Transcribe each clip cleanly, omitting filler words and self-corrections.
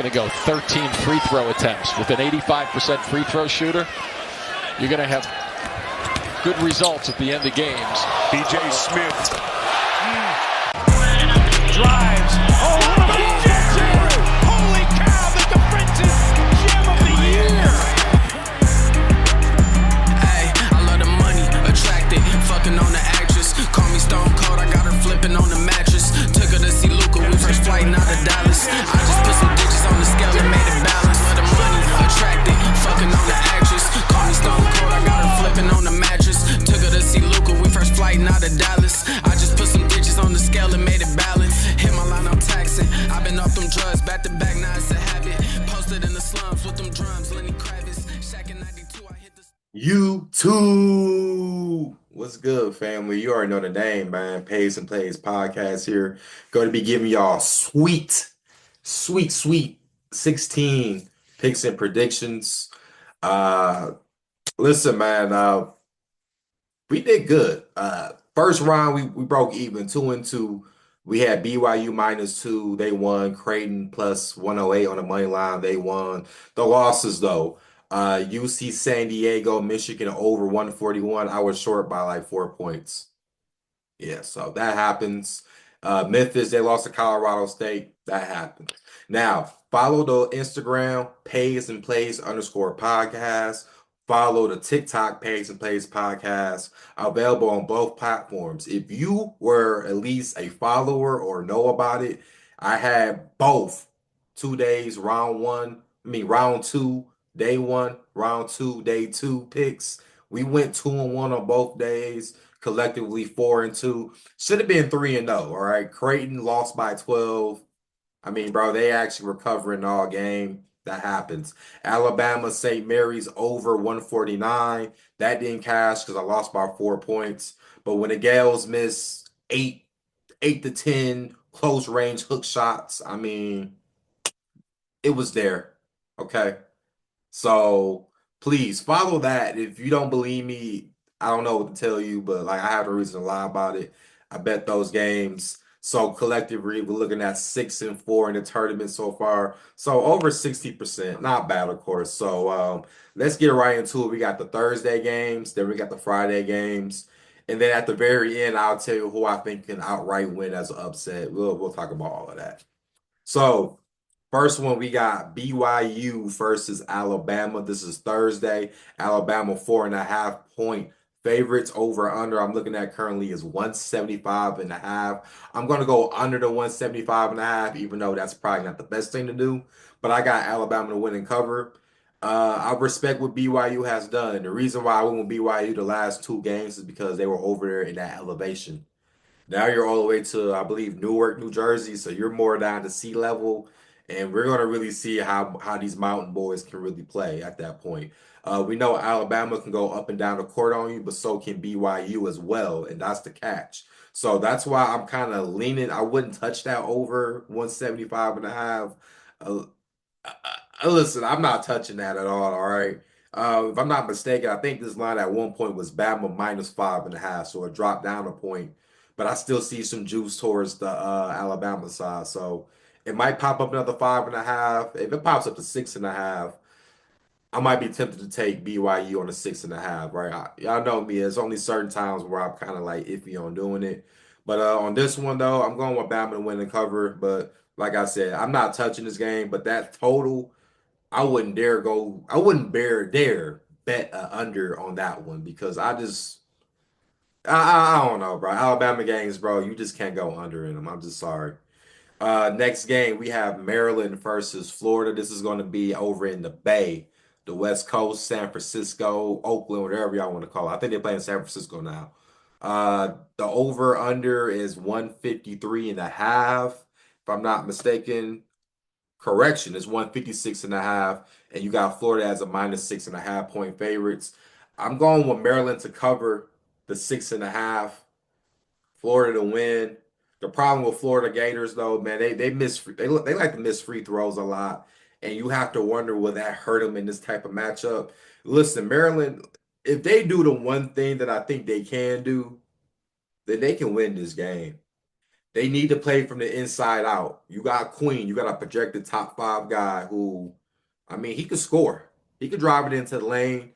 Going to go 13 free throw attempts. With an 85% free throw shooter, you're going to have good results at the end of games. B.J. Smith drives. Oh, what a move! Holy cow, the defensive gem of the year! Hey, I love the money, attracted, fucking on the actress. Call me Stone Cold, I got her flipping on the mattress. Took her to see Luca, we first flighting out of Dallas. I just put some digits on the scale and made it balance. Love the money, attracted, fucking on the actress. Call me Stone Cold, I got her flipping on the mattress. Took her to see Luca, we first flighting out of Dallas. I just put some digits on the scale and made it balance. Hit my line, I'm taxing. I've been off them drugs, back to back, now it's a habit. Posted in the slums with them drums, Lenny Kravitz. Shaq in 92, I hit the... YouTube. What's good, family? You already know the name, man. Pays and Plays podcast here. Going to be giving y'all sweet 16 picks and predictions. Listen, man, we did good. First round, we broke even 2-2. We had BYU -2. They won. Creighton plus 108 on the money line. They won. The losses, though. UC San Diego, Michigan over 141. I was short by like 4 points. Yeah, so that happens. Memphis, they lost to Colorado State. That happened. Now, follow the Instagram, Pays and Plays _podcast. Follow the TikTok, Pays and Plays podcast. Available on both platforms. If you were at least a follower or know about it, I had both 2 days, round 2, day 1, round 2, day 2 picks. We went 2-1 on both days, collectively 4-2. Should have been 3-0, all right? Creighton lost by 12. I mean, bro, they actually were covering all game. That happens. Alabama, St. Mary's over 149. That didn't cash because I lost by 4 points. But when the Gales miss 8 to 10 close range hook shots, I mean, it was there. Okay. So please follow that. If you don't believe me, I don't know what to tell you, but like I have a reason to lie about it. I bet those games. So collectively, we're looking at 6-4 in the tournament so far. So over 60%. Not bad, of course. So let's get right into it. We got the Thursday games, then we got the Friday games. And then at the very end, I'll tell you who I think can outright win as an upset. We'll talk about all of that. So first one, we got BYU versus Alabama. This is Thursday. Alabama 4.5-point favorites. Over under I'm looking at currently is 175.5. I'm going to go under the 175.5, even though that's probably not the best thing to do. But I got Alabama to win and cover. I respect what BYU has done. The reason why I went with BYU the last 2 games is because they were over there in that elevation. Now you're all the way to, I believe, Newark, New Jersey, so you're more down to sea level, and we're going to really see how these mountain boys can really play at that point. We know Alabama can go up and down the court on you, but so can BYU as well, and that's the catch. So that's why I'm kind of leaning. I wouldn't touch that over 175.5. Listen, I'm not touching that at all right? If I'm not mistaken, I think this line at one point was Bama -5.5, so it dropped down a point. But I still see some juice towards the Alabama side. So it might pop up another 5.5. If it pops up to 6.5, I might be tempted to take BYU on a 6.5, right? Y'all know me. There's only certain times where I'm kind of like iffy on doing it. But on this one, though, I'm going with Bama to win and cover. But like I said, I'm not touching this game. But that total, I wouldn't dare bet under on that one because I don't know, bro. Alabama games, bro, you just can't go under in them. I'm just sorry. Next game, we have Maryland versus Florida. This is going to be over in the Bay, the West Coast, San Francisco, Oakland, whatever y'all want to call it. I think they're playing San Francisco now. The over-under is 153.5, if I'm not mistaken. Correction, it's 156.5, and you got Florida as a -6.5-point favorites. I'm going with Maryland to cover the 6.5, Florida to win. The problem with Florida Gators, though, man, they like to miss free throws a lot, and you have to wonder will that hurt them in this type of matchup. Listen, Maryland, if they do the one thing that I think they can do, then they can win this game. They need to play from the inside out. You got Queen. You got a projected top 5 guy who, I mean, he could score. He could drive it into the lane.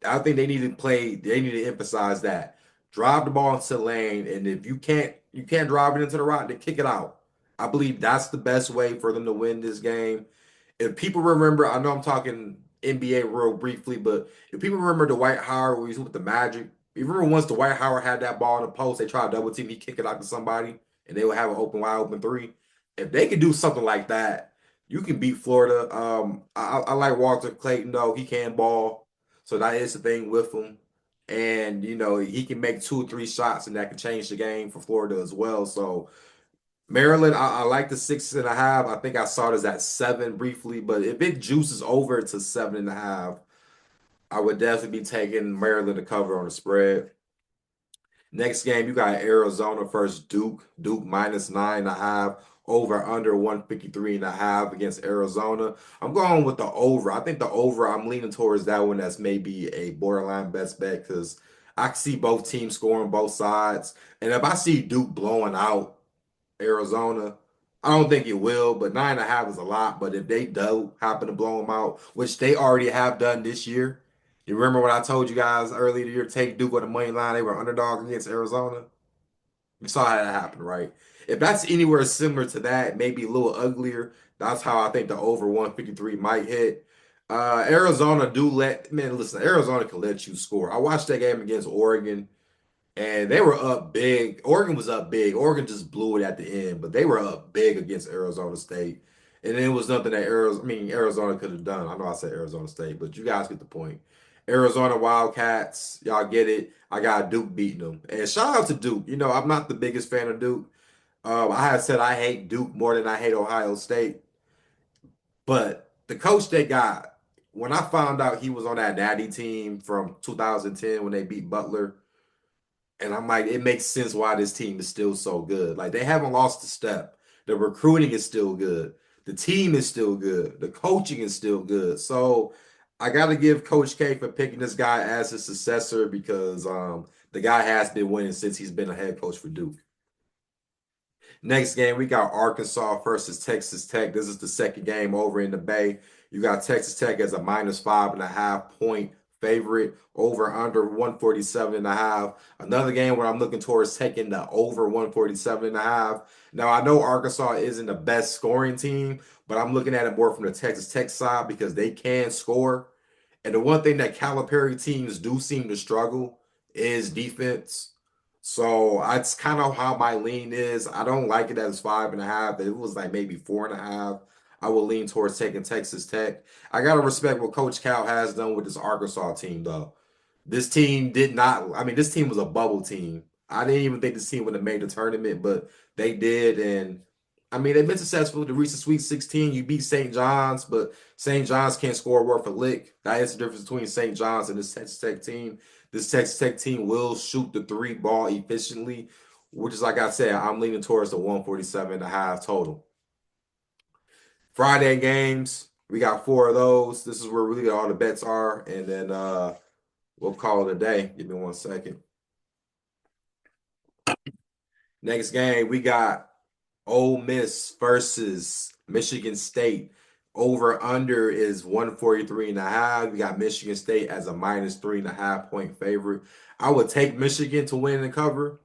I think they need to play. They need to emphasize that. Drive the ball into the lane, and if you can't drive it into the rock, then kick it out. I believe that's the best way for them to win this game. If people remember, I know I'm talking NBA real briefly, but if people remember Dwight Howard when he was with the Magic, you remember once Dwight Howard had that ball in the post, they tried to double team, he kick it out to somebody, and they would have an wide open three. If they could do something like that, you can beat Florida. I like Walter Clayton though; he can ball, so that is the thing with him. And he can make 2 or 3 shots, and that can change the game for Florida as well. So Maryland, I like the 6.5. I think I saw it as at 7 briefly, but if it juices over to 7.5, I would definitely be taking Maryland to cover on the spread. Next game, you got Arizona versus Duke. Duke minus 9.5, over under 153.5 against Arizona. I'm going with the over. I think the over, I'm leaning towards that one as maybe a borderline best bet because I can see both teams scoring both sides. And if I see Duke blowing out Arizona. I don't think it will, but 9.5 is a lot. But if they do happen to blow them out, which they already have done this year, you remember when I told you guys earlier the year, take Duke on the money line, they were underdogs against Arizona? You saw how that happened, right? If that's anywhere similar to that, maybe a little uglier, that's how I think the over 153 might hit. Arizona man, listen, Arizona can let you score. I watched that game against Oregon. And they were up big. Oregon was up big. Oregon just blew it at the end, but they were up big against Arizona State. And it was nothing that Arizona could have done. I know I said Arizona State, but you guys get the point. Arizona Wildcats, y'all get it. I got Duke beating them. And shout out to Duke. I'm not the biggest fan of Duke. I had said I hate Duke more than I hate Ohio State. But the coach they got, when I found out he was on that Natty team from 2010 when they beat Butler, and I'm like, it makes sense why this team is still so good. Like they haven't lost a step. The recruiting is still good. The team is still good. The coaching is still good. So I got to give Coach K for picking this guy as his successor because the guy has been winning since he's been a head coach for Duke. Next game, we got Arkansas versus Texas Tech. This is the second game over in the Bay. You got Texas Tech as a minus 5.5 point favorite, over under 147.5. Another game where I'm looking towards taking the over 147.5. Now, I know Arkansas isn't the best scoring team, but I'm looking at it more from the Texas Tech side because they can score. And the one thing that Calipari teams do seem to struggle is defense. So that's kind of how my lean is. I don't like it as 5.5. If it was like maybe 4.5, I would lean towards taking Texas Tech. I gotta respect what Coach Cal has done with this Arkansas team, though. This team did not. I mean, this team was a bubble team. I didn't even think this team would have made the tournament, but they did. And I mean, they've been successful to reach the Sweet 16. You beat St. John's, but St. John's can't score worth a lick. That is the difference between St. John's and this Texas Tech team. This Texas Tech team will shoot the 3 ball efficiently, which is like I said, I'm leaning towards the 147.5 total. Friday games, we got 4 of those. This is where really all the bets are, and then we'll call it a day. Give me 1 second. Next game, we got Ole Miss versus Michigan State. Over under is 143.5. We got Michigan State as a minus 3.5 point favorite. I would take Michigan to win and cover.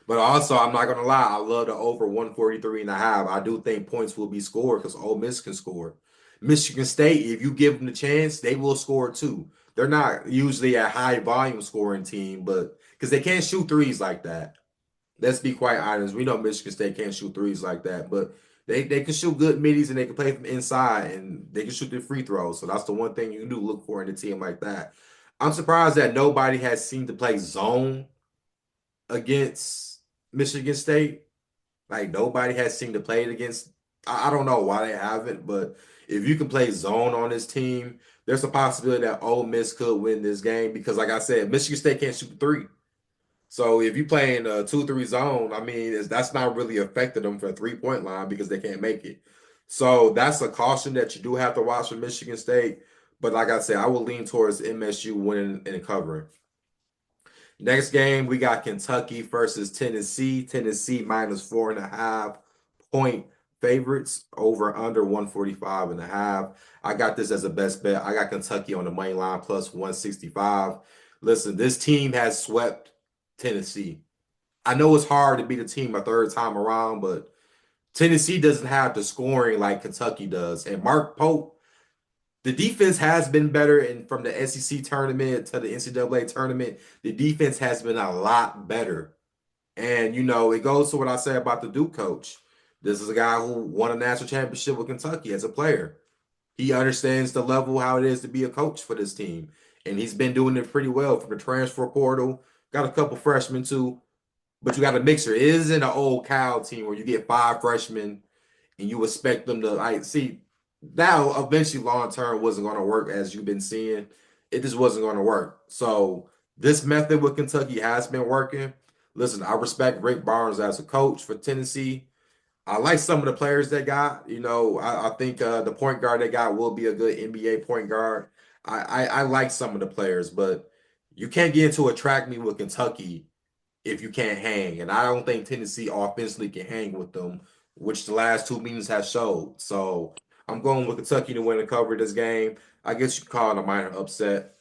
But also, I'm not gonna lie, I love the over 143.5. I do think points will be scored because Ole Miss can score. Michigan State, if you give them the chance, they will score too. They're not usually a high volume scoring team, but because they can't shoot threes like that. Let's be quite honest. We know Michigan State can't shoot threes like that, but they can shoot good middies and they can play from inside and they can shoot their free throws. So that's the one thing you do look for in a team like that. I'm surprised that nobody has seemed to play zone against Michigan State. Like nobody has seemed to play it against. I don't know why they haven't, but if you can play zone on this team, there's a possibility that Ole Miss could win this game because, like I said, Michigan State can't shoot the three. So if you play in a 2-3 zone, I mean, that's not really affecting them for a 3 point line because they can't make it. So that's a caution that you do have to watch for Michigan State. But like I said, I will lean towards MSU winning and covering. Next game, we got Kentucky versus Tennessee. Tennessee minus 4.5 point favorites over under 145.5. I got this as a best bet. I got Kentucky on the money line plus 165. Listen, this team has swept Tennessee. I know it's hard to beat a team a third time around, but Tennessee doesn't have the scoring like Kentucky does. And Mark Pope, the defense has been better, and from the SEC tournament to the NCAA tournament, the defense has been a lot better. And it goes to what I say about the Duke coach. This is a guy who won a national championship with Kentucky as a player. He understands the level how it is to be a coach for this team, and he's been doing it pretty well from the transfer portal. Got a couple freshmen too, but you got a mixer. It isn't an old Cal team where you get 5 freshmen and you expect them to see. That eventually long term wasn't going to work, as you've been seeing. It just wasn't going to work. So this method with Kentucky has been working. Listen, I respect Rick Barnes as a coach for Tennessee. I like some of the players they got. I think the point guard they got will be a good NBA point guard. I like some of the players, but you can't get into a track meet with Kentucky if you can't hang. And I don't think Tennessee offensively can hang with them, which the last 2 meetings have showed. So I'm going with Kentucky to win and cover this game. I guess you could call it a minor upset.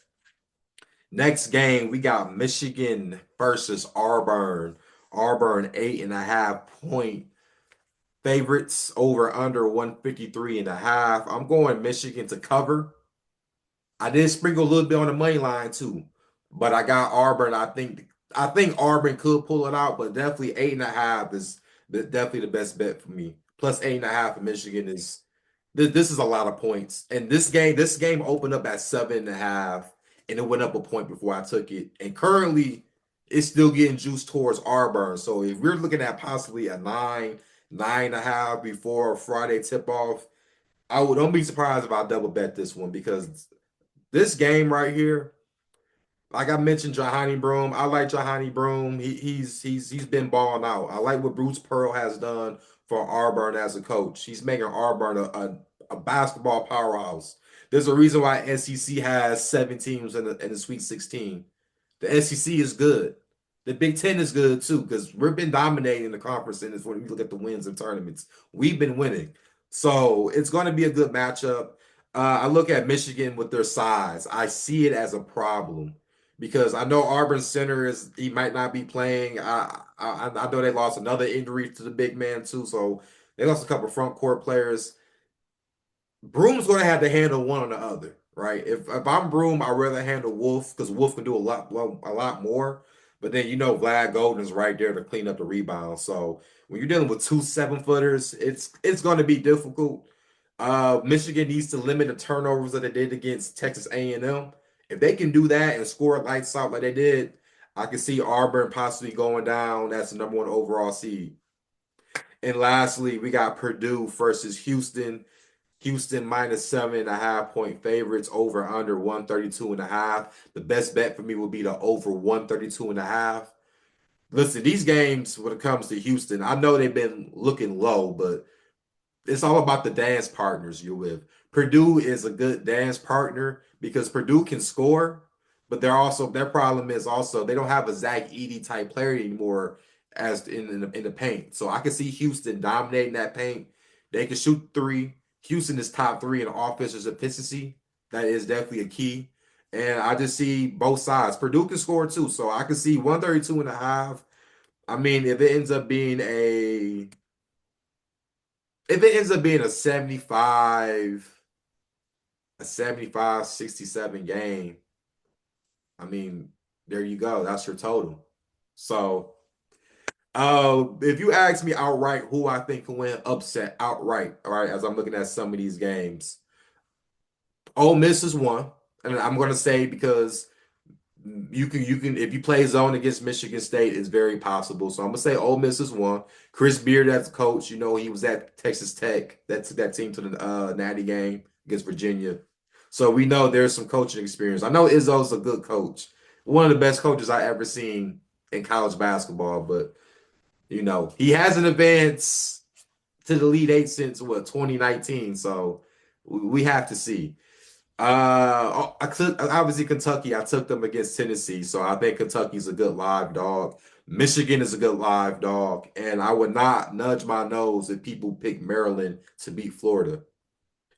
Next game, we got Michigan versus Auburn. Auburn 8.5 point favorites over under 153.5. I'm going Michigan to cover. I did sprinkle a little bit on the money line too, but I got Auburn. I think Auburn could pull it out, but definitely 8.5 is definitely the best bet for me. Plus 8.5 for Michigan is this is a lot of points. And this game opened up at 7.5, and it went up a point before I took it. And currently, it's still getting juiced towards Auburn. So if we're looking at possibly a 9.5 before Friday tip off, don't be surprised if I double bet this one, because this game right here, like I mentioned, Jahani Broom. I like Jahani Broom. He's been balling out. I like what Bruce Pearl has done for Auburn as a coach. He's making Auburn a basketball powerhouse. There's a reason why SEC has 7 teams in the Sweet 16. The SEC is good. The Big Ten is good too, because we've been dominating the conference in this when you look at the wins and tournaments. We've been winning. So it's going to be a good matchup. I look at Michigan with their size. I see it as a problem because I know Auburn center he might not be playing. I know they lost another injury to the big man too, so they lost a couple front court players. Broom's going to have to handle one or the other, right? If I'm Broom, I'd rather handle Wolf because Wolf can do a lot more. But then Vlad Golden's right there to clean up the rebound. So when you're dealing with 2 7-footers, it's going to be difficult. Michigan needs to limit the turnovers that they did against Texas A&M. If they can do that and score lights out like they did, I can see Auburn possibly going down as the number 1 overall seed. And lastly, we got Purdue versus Houston. Houston minus 7.5 point favorites over under 132.5. The best bet for me would be the over 132.5. Listen, these games, when it comes to Houston, I know they've been looking low, but it's all about the dance partners you're with. Purdue is a good dance partner because Purdue can score, but their problem is also they don't have a Zach Edey type player anymore as in the paint. So I can see Houston dominating that paint. They can shoot 3. Houston is top 3 in offensive efficiency. That is definitely a key. And I just see both sides. Purdue can score too. So I can see 132.5. I mean, if it ends up being a 67 game, I mean, there you go. That's your total. So if you ask me outright who I think can win upset outright, all right, as I'm looking at some of these games, Ole Miss is one, and I'm going to say because you can if you play zone against Michigan State, it's very possible. So I'm gonna say Ole Miss is one. Chris Beard as coach, he was at Texas Tech. That took that team to the Natty game against Virginia. So we know there's some coaching experience. I know Izzo's a good coach, one of the best coaches I ever seen in college basketball, but he hasn't advanced to the Elite Eight since 2019. So we have to see. I took obviously Kentucky. I took them against Tennessee, so I think Kentucky's a good live dog. Michigan is a good live dog, and I would not nudge my nose if people pick Maryland to beat Florida.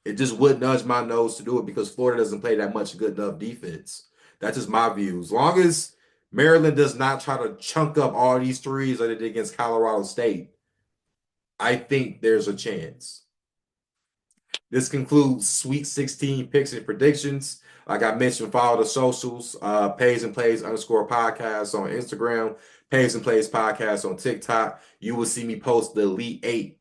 It just would nudge my nose to do it because Florida doesn't play that much good enough defense. That's just my view. As long as Maryland does not try to chunk up all these threes that they did against Colorado State, I think there's a chance. This concludes Sweet 16 picks and predictions. Like I mentioned, follow the socials, Pays and Plays _ podcast on Instagram, Pays and Plays podcast on TikTok. You will see me post the Elite 8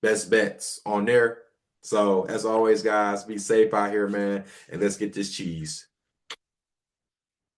best bets on there. So as always, guys, be safe out here, man, and let's get this cheese.